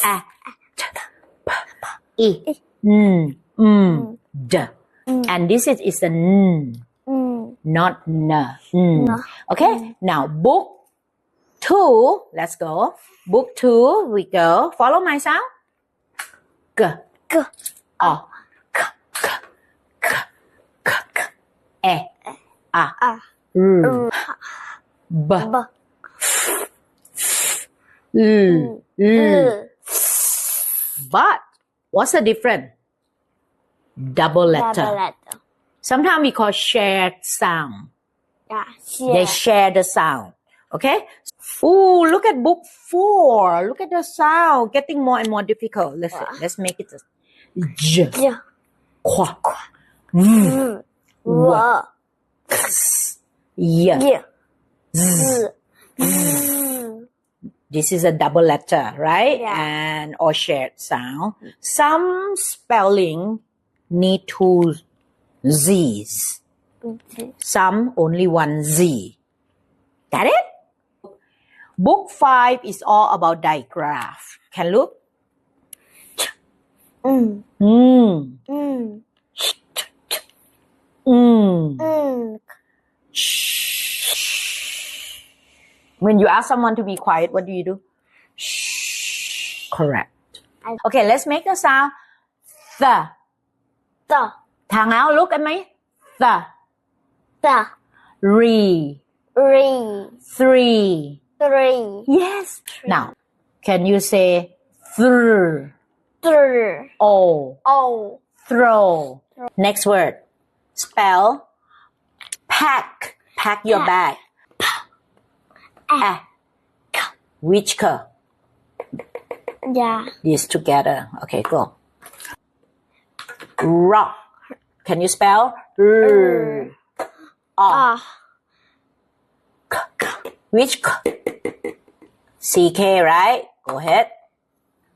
A, T, P, I, N, D. And this is a N, not N. Okay, now book 2, let's go. Book 2, we go. Follow my sound. G, G, O, K, K, K, K, K, E, A, R, B, L. But what's the difference? Double letter. Sometimes we call shared sound. Yeah, They share the sound. Okay? Ooh, look at book 4. Look at the sound. Getting more and more difficult. Let's make it J. Kwa. W. X. Y. Z. This is a double letter, right? Yeah. And or shared sound. Some spelling need 2 Z's. Some only 1 Z. Got it? Book 5 is all about digraph. Can look? When you ask someone to be quiet, what do you do? Shh. Correct. Okay, let's make the sound. The. Thang out, look at me. The. Re. 3. Yes. Now, can you say thr? O. Throw. Next word. Spell. Pack. Pack your bag. Whisker. Yeah. These together. Okay, go. Rock. Can you spell? R. Which CK, right? Go ahead.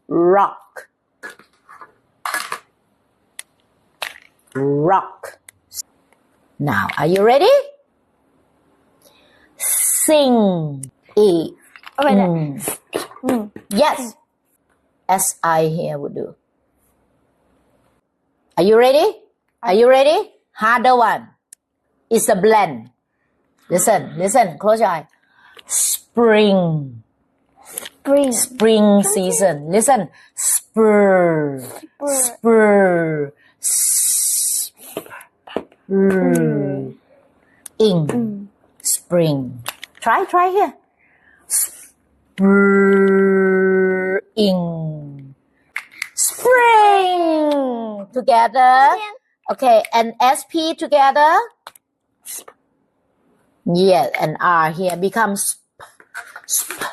Rock. Now, are you ready? Sing. E. Yes. SI here would do. Are you ready? Harder one. It's a blend. Listen. Close your eye. Spring season. Listen. Spur. Spring. Try here. Spring. Together. Okay, and SP together. Yeah, and R here becomes spring.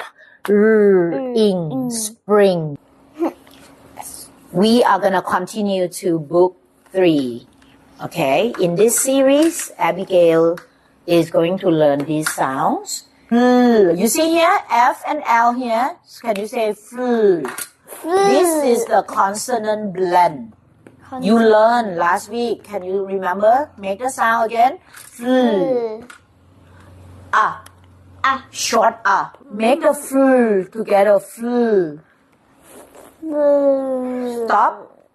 We are going to continue to book 3. Okay, in this series, Abigail is going to learn these sounds. You see here, F and L here. Can you say fl? This is the consonant blend. You learned last week. Can you remember? Make the sound again. Fl. Short A. Make the fl together. Fl. Stop.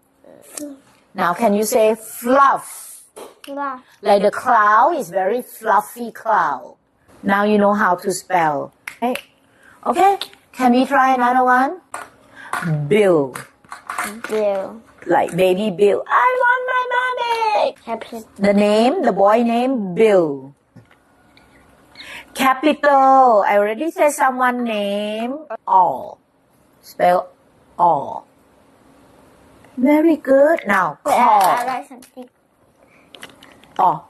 Now can you say fluff? Like the cloud is very fluffy cloud. Now you know how to spell. Okay? Can we try another one? Bill. Like baby Bill. I want my mommy. The boy name Bill. Capital. I already said someone name. All. Spell all. Very good. Now call. I write something. Oh.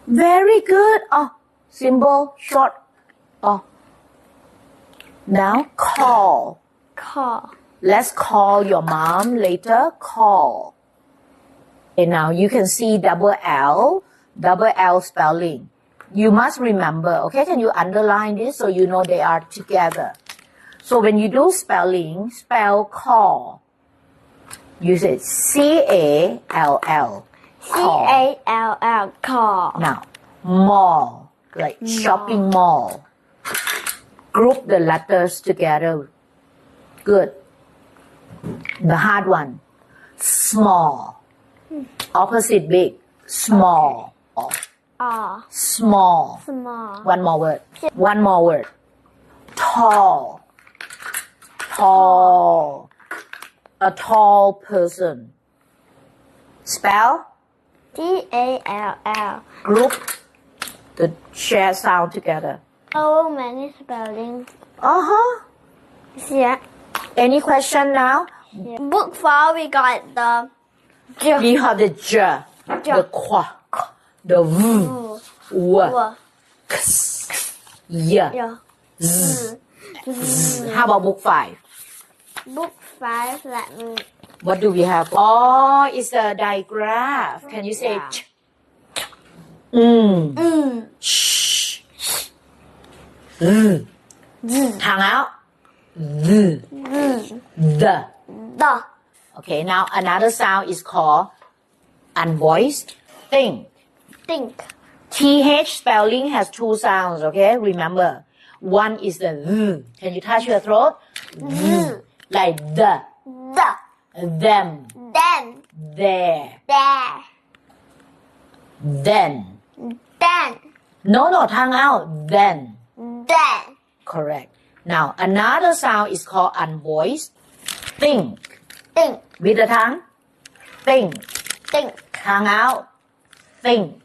Very good. Oh. Symbol short. Oh. Now call. Let's call your mom later. Call. And now you can see double L spelling. You must remember, okay? Can you underline this so you know they are together? So when you do spelling, spell call. You say C-A-L-L. C-A-L-L. Call. Now, mall, like shopping mall. Group the letters together. Good. The hard one. Small. Opposite big. Small. R. Small. Small. One more word. One more word. Tall. Tall. A tall person. Spell. Tall. Group the share sound together. So many spellings. Uh-huh. Yeah. Any question now? Book 4 we got the We have the j, the qua, the v, w, x, y, z. How about book 5? Book 5 let me What do we have? Oh, it's a digraph. Can you say ch? Sh. Tongue out. The. the Okay, now another sound is called unvoiced. Think. TH spelling has 2 sounds, okay? Remember. One is the z. Can you touch your throat? Z. Like the. Them. then There. there Then. then No, tongue out. Then. Correct. Now, another sound is called unvoiced. Think. With the tongue. Think. Tongue out. Think.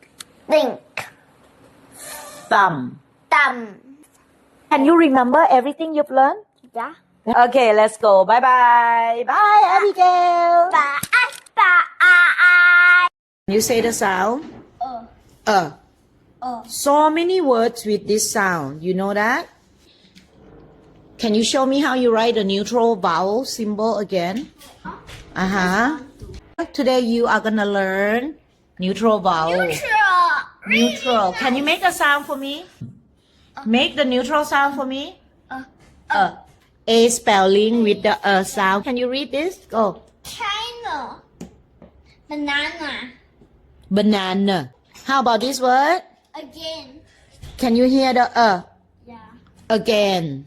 Thumb. Can you remember everything you've learned? yeah Okay, let's go. Bye-bye. Bye, Abigail. bye You say the sound. So many words with this sound. You know that? Can you show me how you write a neutral vowel symbol again? Today you are gonna learn neutral vowel. Neutral. Can you make a sound for me? Make the neutral sound for me. A spelling with the sound. Can you read this? Go. China banana Banana. How about this word? again Can you hear the yeah again?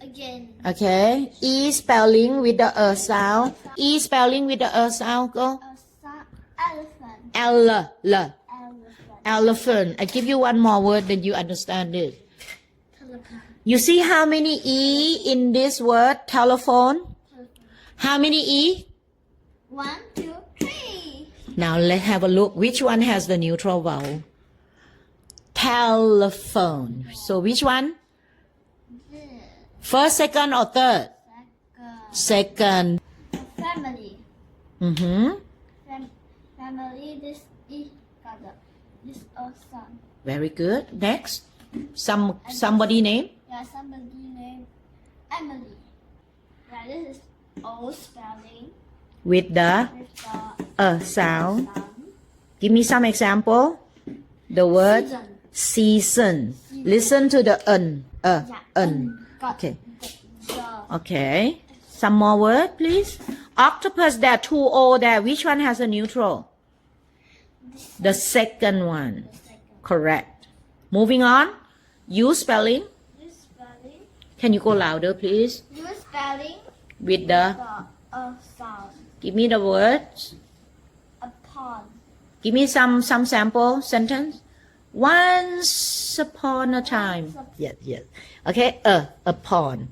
Okay. E spelling with the sound. E spelling with the sound. Go. elephant Elephant. I give you one more word that you understand it. telephone You see how many E in this word? Telephone. How many E? 1 2 3 Now let's have a look. Which one has the neutral vowel? Telephone. So which one? First, second, or third? Second. family family this is got this son Very good. Next. Somebody name? yeah somebody named Emily yeah this is O spelling With the with the sound. son Give me some example. The word season. Listen to the un. got Okay. the Okay. Some more word, please. Octopus, there are 2 O there. Which one has a neutral? The second one. Correct. Moving on. U spelling. this spelling Can you go louder, please? you spelling With the, sound give me the words. upon Give me some sample sentence. Once upon a time. Yes. Okay. Upon.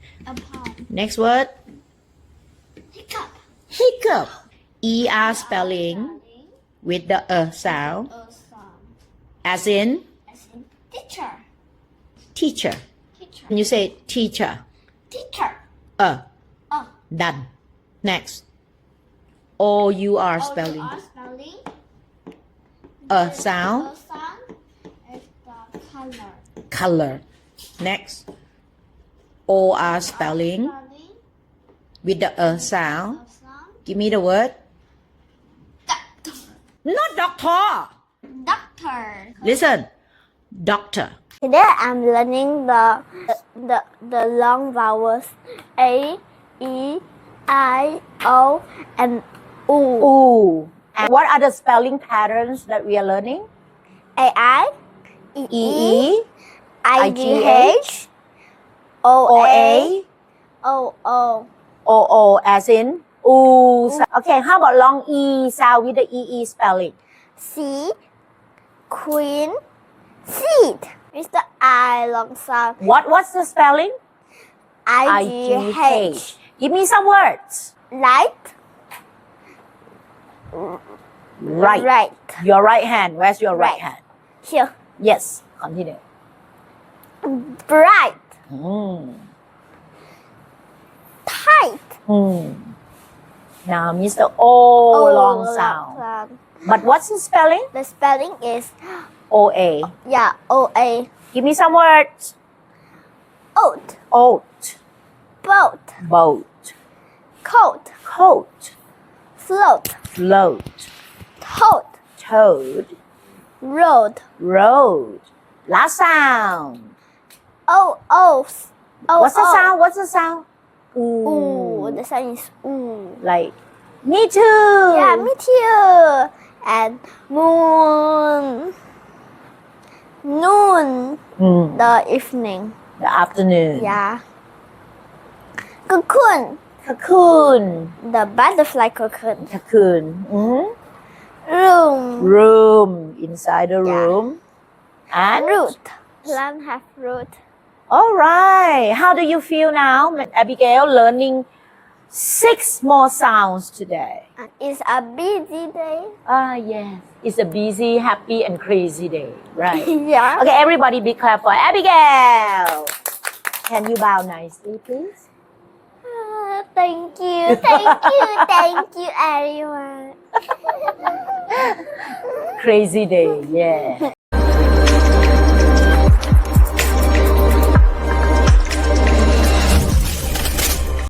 Next word. Hiccup. ER spelling with the sound. As in teacher teacher. Can you say teacher? Done. Next. OUR spelling. spelling Sound. is the color Color. Next. OR spelling with the sound. Give me the word. Not doctor. doctor Listen. Doctor. Today I'm learning the long vowels A, E, I, O, and U. Ooh. And what are the spelling patterns that we are learning? A, I, E, E, I, G, H, O, A, O, O. O as in ooh. Okay, how about long E sound with the EE spelling? C, queen, seed. Mr. I long sound. What's the spelling? IGH. Give me some words. Light. Right. Right. Your right hand. Where's your right Right. hand? Here. Yes. Continue. Bright. Tight. Now, Mr. O long sound. But what's the spelling? The spelling is OA. OA. Give me some words. Oat. Oat. Boat. Boat. Coat. Coat. Float. Float. Toad. Toad. Road. Road. Last sound. Oh. What's the sound? What's the sound? Ooh. The sound is ooh. Like, me too. Yeah, me too. And moon. Noon. The evening. The afternoon. Yeah. Cocoon. Cocoon. The butterfly cocoon. Cocoon. Room. Room. Inside the room. And Root. Plant have root. all right. How do you feel now, Abigail, learning 6 more sounds today? It's a busy day. Yes. It's a busy, happy, and crazy day, right? Yeah. Okay, everybody be clap for Abigail. Can you bow nicely, please? Thank you. Thank you, everyone. Crazy day, yeah.